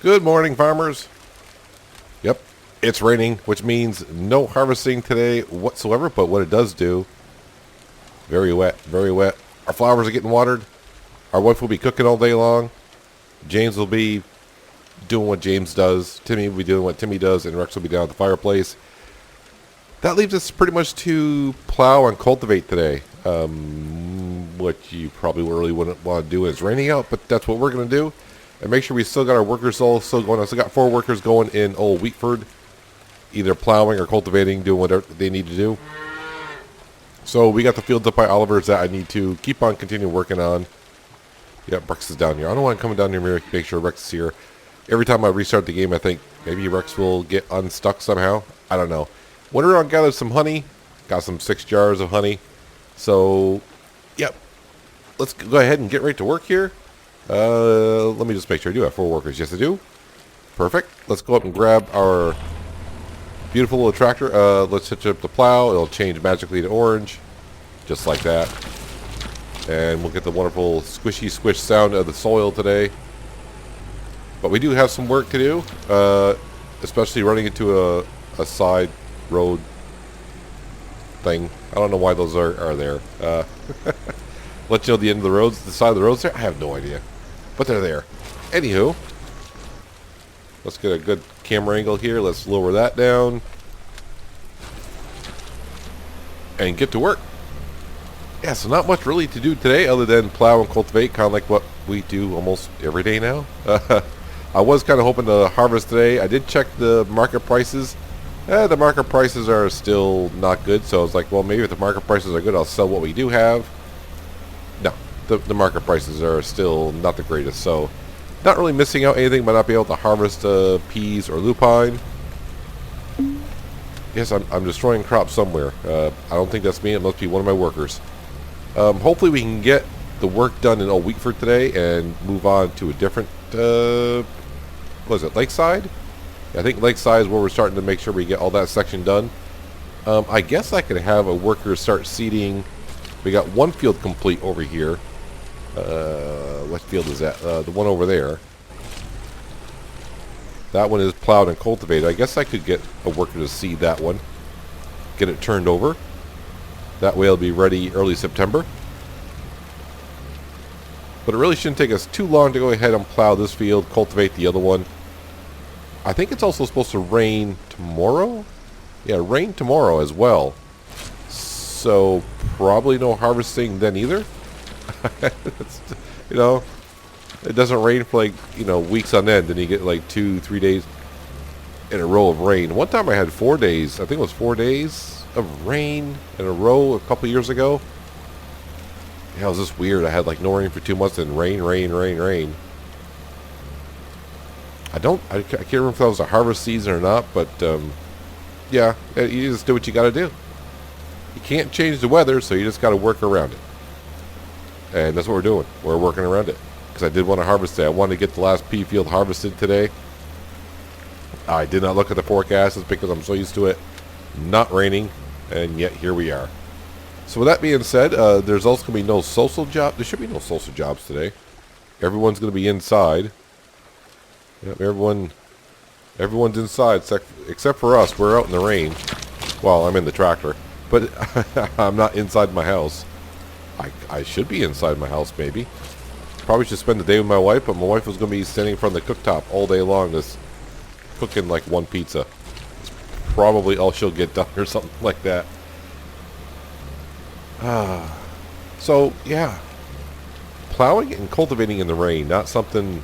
Good morning, farmers. Yep, it's raining, which means no harvesting today whatsoever, but what it does do, very wet, very wet. Our flowers are getting watered. Our wife will be cooking all day long. James will be doing what James does. Timmy will be doing what Timmy does, and Rex will be down at the fireplace. That leaves us pretty much to plow and cultivate today, which you probably really wouldn't want to do when it's raining out, but that's what we're going to do. And make sure we still got our workers all still going. I still got 4 workers going in Old Wheatford, either plowing or cultivating, doing whatever they need to do. So we got the fields up by Oliver's that I need to keep on continuing working on. Yeah, Rex is down here. I don't want him coming down here to make sure Rex is here. Every time I restart the game, I think maybe Rex will get unstuck somehow. I don't know. Went around, gathered some honey. Got some 6 jars of honey. So, yep. Let's go ahead and get right to work here. Let me just make sure I do have 4 workers. Yes, I do. Perfect. Let's go up and grab our beautiful little tractor. Let's hitch up the plow. It'll change magically to orange. Just like that. And we'll get the wonderful squishy squish sound of the soil today. But we do have some work to do. Especially running into a side road thing. I don't know why those are there. Let you know the end of the roads, the side of the roads there. I have no idea. But they're there. Anywho, let's get a good camera angle here. Let's lower that down. And get to work. Yeah, so not much really to do today other than plow and cultivate, kind of like what we do almost every day now. I was kind of hoping to harvest today. I did check the market prices. The market prices are still not good, so I was like, well, maybe if the market prices are good, I'll sell what we do have. No, the market prices are still not the greatest, so not really missing out anything by not being able to harvest peas or lupine. Yes, I'm destroying crops somewhere. I don't think that's me. It must be one of my workers. Hopefully we can get the work done in Old Wheatford today and move on to a different, what is it, Lakeside? I think Lakeside is where we're starting to make sure we get all that section done. I guess I could have a worker start seeding. We got one field complete over here. What field is that? The one over there. That one is plowed and cultivated. I guess I could get a worker to seed that one. Get it turned over. That way it'll be ready early September. But it really shouldn't take us too long to go ahead and plow this field, cultivate the other one. I think it's also supposed to rain tomorrow. Yeah, rain tomorrow as well. So probably no harvesting then either. You know, it doesn't rain for like, weeks on end, and you get like 2-3 days in a row of rain. One time I had 4 days, I think it was 4 days of rain in a row a couple years ago. Yeah, it was just weird. I had like no rain for 2 months and rain. I can't remember if that was a harvest season or not, but yeah, you just do what you got to do. You can't change the weather, so you just got to work around it. And that's what we're doing. We're working around it. Because I did want to harvest today. I wanted to get the last pea field harvested today. I did not look at the forecasts because I'm so used to it not raining, and yet here we are. So with that being said, there's also going to be no social job. There should be no social jobs today. Everyone's going to be inside. Yep, everyone's inside except for us. We're out in the rain. Well, I'm in the tractor, but I'm not inside my house. I should be inside my house, maybe. Probably should spend the day with my wife, but my wife was going to be standing in front of the cooktop all day long, just cooking like one pizza. It's probably all she'll get done or something like that. So, yeah. Plowing and cultivating in the rain, not something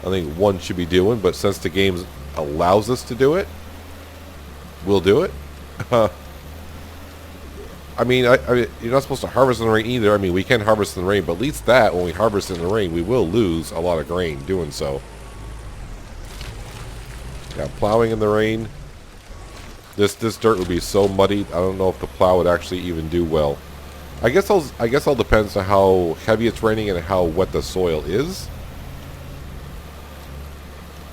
I think one should be doing, but since the game allows us to do it, we'll do it. I mean, you're not supposed to harvest in the rain either. I mean, we can harvest in the rain, but at least that, when we harvest in the rain, we will lose a lot of grain doing so. Yeah, plowing in the rain. This dirt would be so muddy. I don't know if the plow would actually even do well. I guess all depends on how heavy it's raining and how wet the soil is.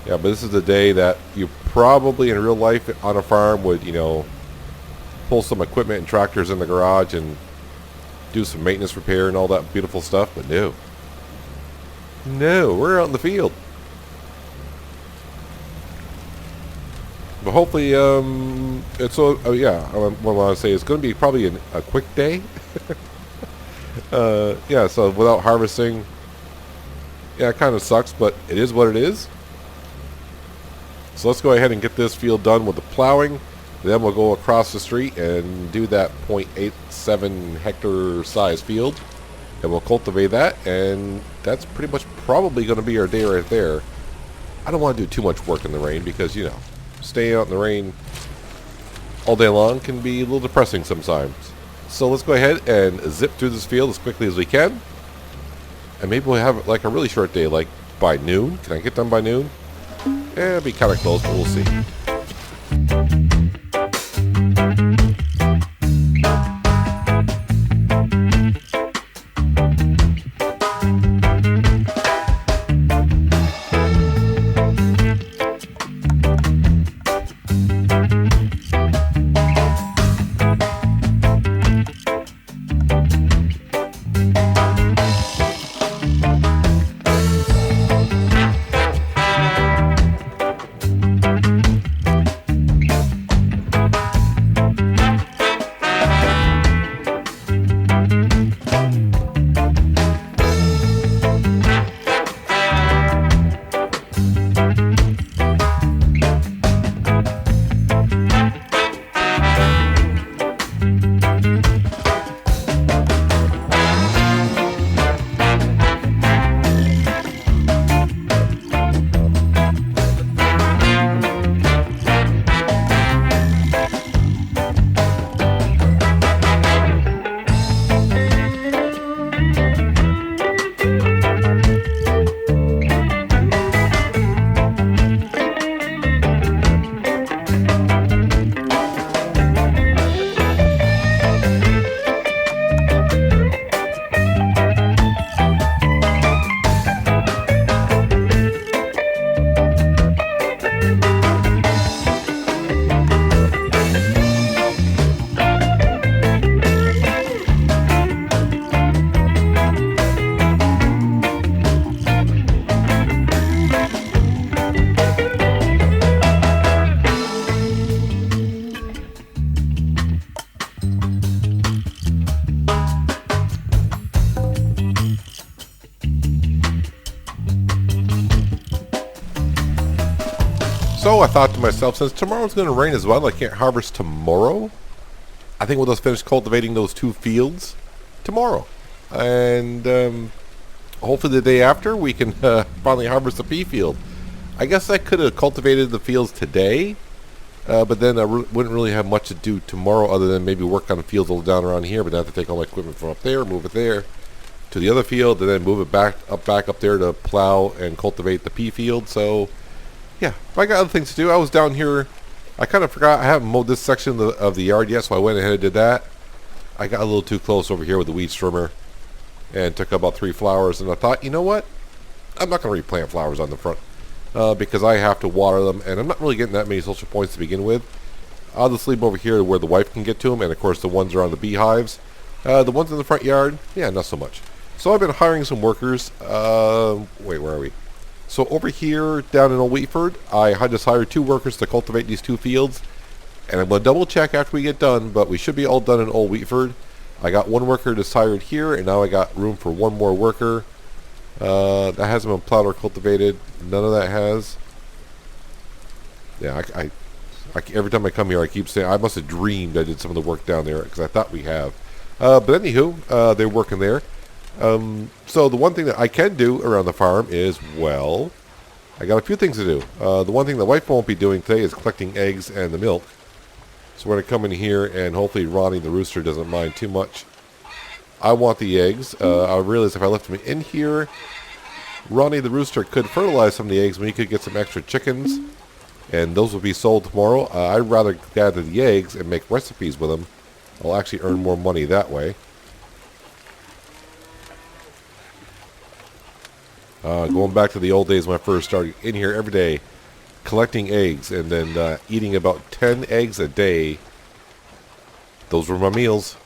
Yeah, but this is the day that you probably in real life on a farm would, pull some equipment and tractors in the garage and do some maintenance repair and all that beautiful stuff, but no. No, we're out in the field. But hopefully, it's so. Oh yeah, what I want to say is going to be probably a quick day. Yeah. So without harvesting, yeah, it kind of sucks, but it is what it is. So let's go ahead and get this field done with the plowing. Then we'll go across the street and do that 0.87 hectare size field. And we'll cultivate that, and that's pretty much probably going to be our day right there. I don't want to do too much work in the rain because, you know, staying out in the rain all day long can be a little depressing sometimes. So let's go ahead and zip through this field as quickly as we can. And maybe we'll have like a really short day, like by noon. Can I get done by noon? It'll be kind of close, but we'll see. So I thought to myself, since tomorrow's going to rain as well, I can't harvest tomorrow. I think we'll just finish cultivating those 2 fields tomorrow. And hopefully the day after we can finally harvest the pea field. I guess I could have cultivated the fields today, but then I wouldn't really have much to do tomorrow other than maybe work on the fields all down around here. But I have to take all my equipment from up there, move it there to the other field, and then move it back up there to plow and cultivate the pea field. So yeah, I got other things to do. I was down here. I kind of forgot I haven't mowed this section of the yard yet, so I went ahead and did that. I got a little too close over here with the weed trimmer and took about 3 flowers, and I thought, you know what? I'm not going to replant flowers on the front because I have to water them, and I'm not really getting that many social points to begin with. I'll just leave them over here where the wife can get to them, and of course the ones around the beehives. The ones in the front yard, yeah, not so much. So I've been hiring some workers. Wait, where are we? So over here down in Old Wheatford, I just hired 2 workers to cultivate these 2 fields. And I'm going to double check after we get done, but we should be all done in Old Wheatford. I got 1 worker just hired here, and now I got room for 1 more worker. That hasn't been plowed or cultivated. None of that has. Yeah, I every time I come here, I keep saying, I must have dreamed I did some of the work down there, because I thought we have. But anywho, they're working there. So the one thing that I can do around the farm is, well, I got a few things to do. The one thing the wife won't be doing today is collecting eggs and the milk. So we're going to come in here, and hopefully Ronnie the rooster doesn't mind too much. I want the eggs. I realize if I left them in here, Ronnie the rooster could fertilize some of the eggs when he could get some extra chickens, and those will be sold tomorrow. I'd rather gather the eggs and make recipes with them. I'll actually earn more money that way. Going back to the old days when I first started in here every day, collecting eggs and then eating about 10 eggs a day. Those were my meals.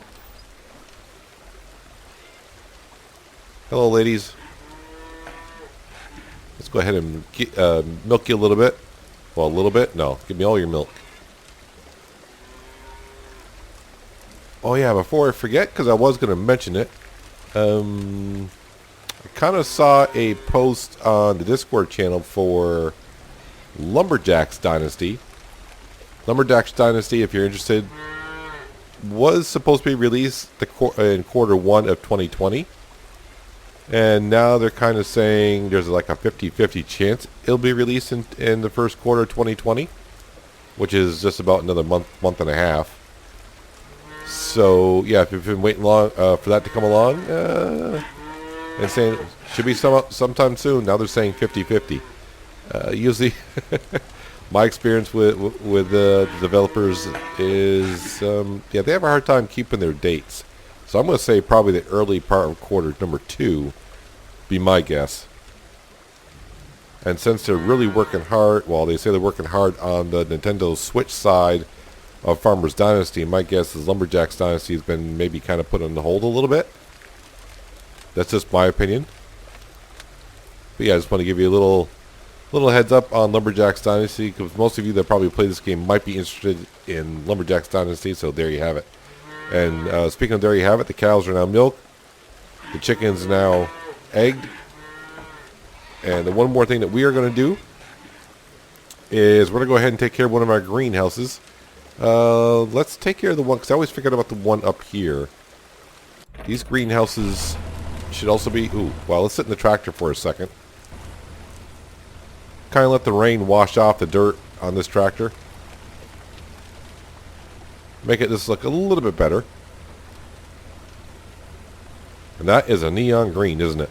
Hello, ladies. Let's go ahead and milk you a little bit. Well, a little bit? No. Give me all your milk. Oh yeah, before I forget, because I was going to mention it, I kind of saw a post on the Discord channel for Lumberjacks Dynasty. Lumberjacks Dynasty, if you're interested, was supposed to be released in quarter 1 of 2020. And now they're kind of saying there's like a 50-50 chance it'll be released in the first quarter of 2020, which is just about another month and a half. So, yeah, if you've been waiting long for that to come along, and saying it should be sometime soon, now they're saying 50-50. Usually, my experience with the developers is, yeah, they have a hard time keeping their dates. So I'm going to say probably the early part of quarter number 2, be my guess. And since they're really working hard, well, they say they're working hard on the Nintendo Switch side of Farmer's Dynasty, my guess is Lumberjacks Dynasty has been maybe kind of put on hold a little bit. That's just my opinion. But yeah, I just want to give you a little heads up on Lumberjacks Dynasty, because most of you that probably play this game might be interested in Lumberjacks Dynasty, so there you have it. And speaking of there you have it, the cows are now milked, the chickens are now egged, and the one more thing that we are going to do is we're going to go ahead and take care of one of our greenhouses. Let's take care of the one, because I always forget about the one up here. These greenhouses should also be, well, let's sit in the tractor for a second. Kind of let the rain wash off the dirt on this tractor. Make it just look a little bit better. And that is a neon green, isn't it?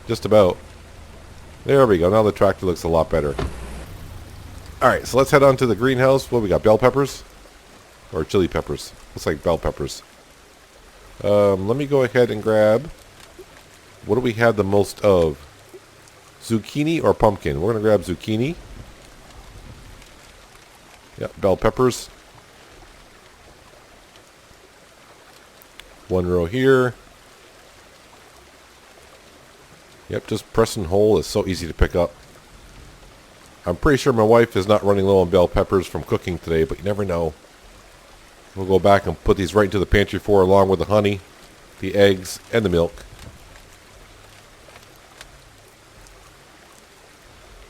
Just about. There we go. Now the tractor looks a lot better. Alright, so let's head on to the greenhouse. What we got? Bell peppers? Or chili peppers? Looks like bell peppers. Let me go ahead and grab... What do we have the most of? Zucchini or pumpkin? We're going to grab zucchini. Yep, bell peppers. One row here. Yep, just press and hold. It's so easy to pick up. I'm pretty sure my wife is not running low on bell peppers from cooking today, but you never know. We'll go back and put these right into the pantry for her, along with the honey, the eggs, and the milk.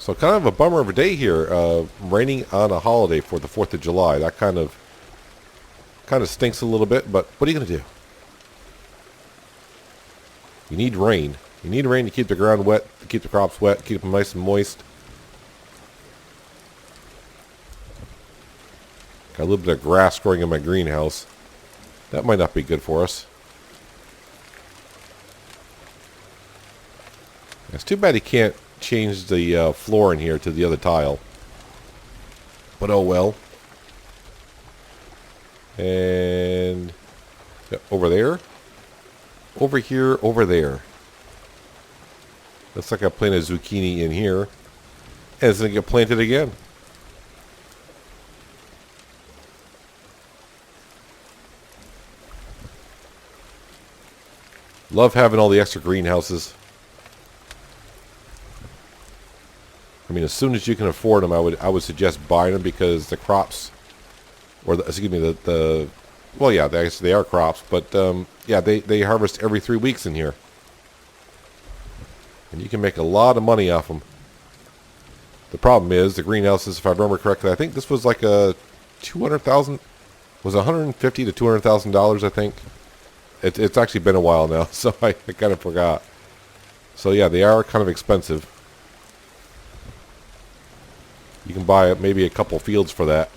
So kind of a bummer of a day here, raining on a holiday for the 4th of July. That kind of stinks a little bit, but what are you going to do? You need rain. You need rain to keep the ground wet, to keep the crops wet, keep them nice and moist. Got a little bit of grass growing in my greenhouse. That might not be good for us. It's too bad he can't change the floor in here to the other tile. But oh well. And over there. Over here, over there. Looks like I planted zucchini in here. And it's going to get planted again. Love having all the extra greenhouses. I mean, as soon as you can afford them, I would suggest buying them, because the crops, or excuse me, the well, yeah, they are crops, but yeah, they harvest every 3 weeks in here, and you can make a lot of money off them. The problem is the greenhouses, if I remember correctly, I think this was like a $200,000, was $150,000 to $200,000, I think. It's actually been a while now, so I kind of forgot. So yeah, they are kind of expensive. You can buy maybe a couple fields for that.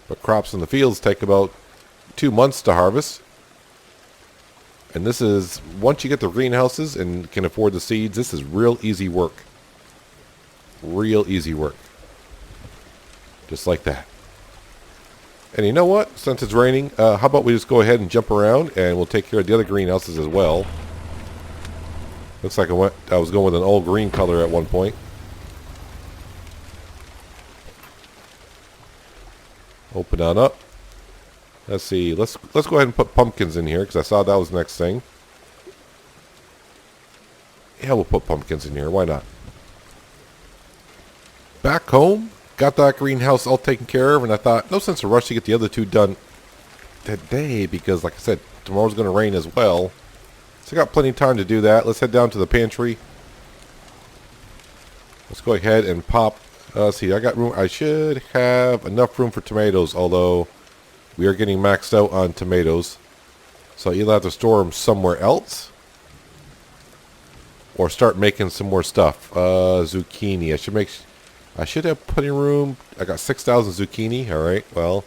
But crops in the fields take about 2 months to harvest. And this is, once you get the greenhouses and can afford the seeds, this is real easy work. Real easy work. Just like that. And you know what? Since it's raining, how about we just go ahead and jump around, and we'll take care of the other greenhouses as well. Looks like I was going with an old green color at one point. Open on up. Let's see. Let's go ahead and put pumpkins in here, because I saw that was the next thing. Yeah, we'll put pumpkins in here. Why not? back home, got that greenhouse all taken care of, and I thought, no sense to rush to get the other two done today because, like I said, tomorrow's going to rain as well. So I got plenty of time to do that. Let's head down to the pantry. Let's go ahead and pop. Let's see, I got room. I should have enough room for tomatoes, although we are getting maxed out on tomatoes. So you'll have to store them somewhere else. Or start making some more stuff. Zucchini. I should have plenty of room. I got 6,000 zucchini. All right. Well,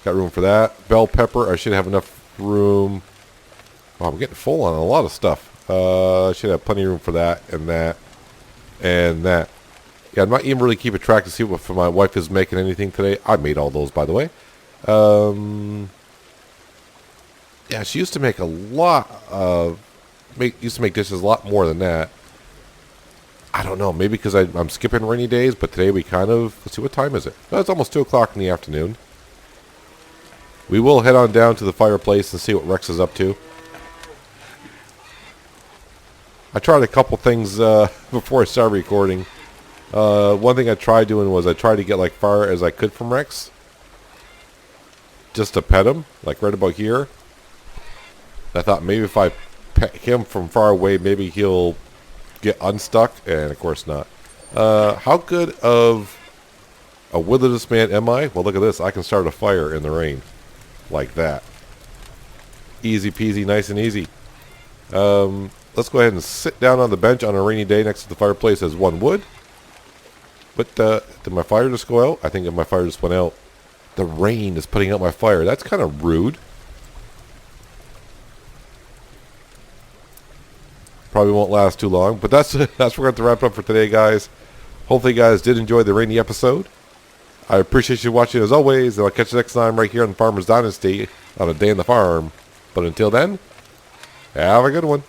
got room for that. Bell pepper. I should have enough room. Oh, I'm getting full on a lot of stuff. I should have plenty of room for that and that and that. Yeah, I'm not even really keeping track to see if my wife is making anything today. I made all those, by the way. Yeah, she used to make a lot of. Used to make dishes a lot more than that. I don't know, maybe because I'm skipping rainy days, but today we kind of, let's see, what time is it? Oh, it's almost 2 o'clock in the afternoon. We will head on down to the fireplace and see what Rex is up to. I tried a couple things before I started recording. One thing I tried doing was I tried to get like far as I could from Rex. Just to pet him, like right about here. I thought maybe if I pet him from far away, maybe he'll get unstuck, and of course not. How good of a wilderness man am I? Well, look at this. I can start a fire in the rain. Like that. Easy peasy, nice and easy. Let's go ahead and sit down on the bench on a rainy day next to the fireplace as one would. But did my fire just go out? I think my fire just went out. The rain is putting out my fire. That's kind of rude. Probably won't last too long, but that's we're going to wrap it up for today, guys. Hopefully you guys did enjoy the rainy episode. I appreciate you watching as always, and I'll catch you next time right here on Farmer's Dynasty on A Day in the Farm. But until then, have a good one.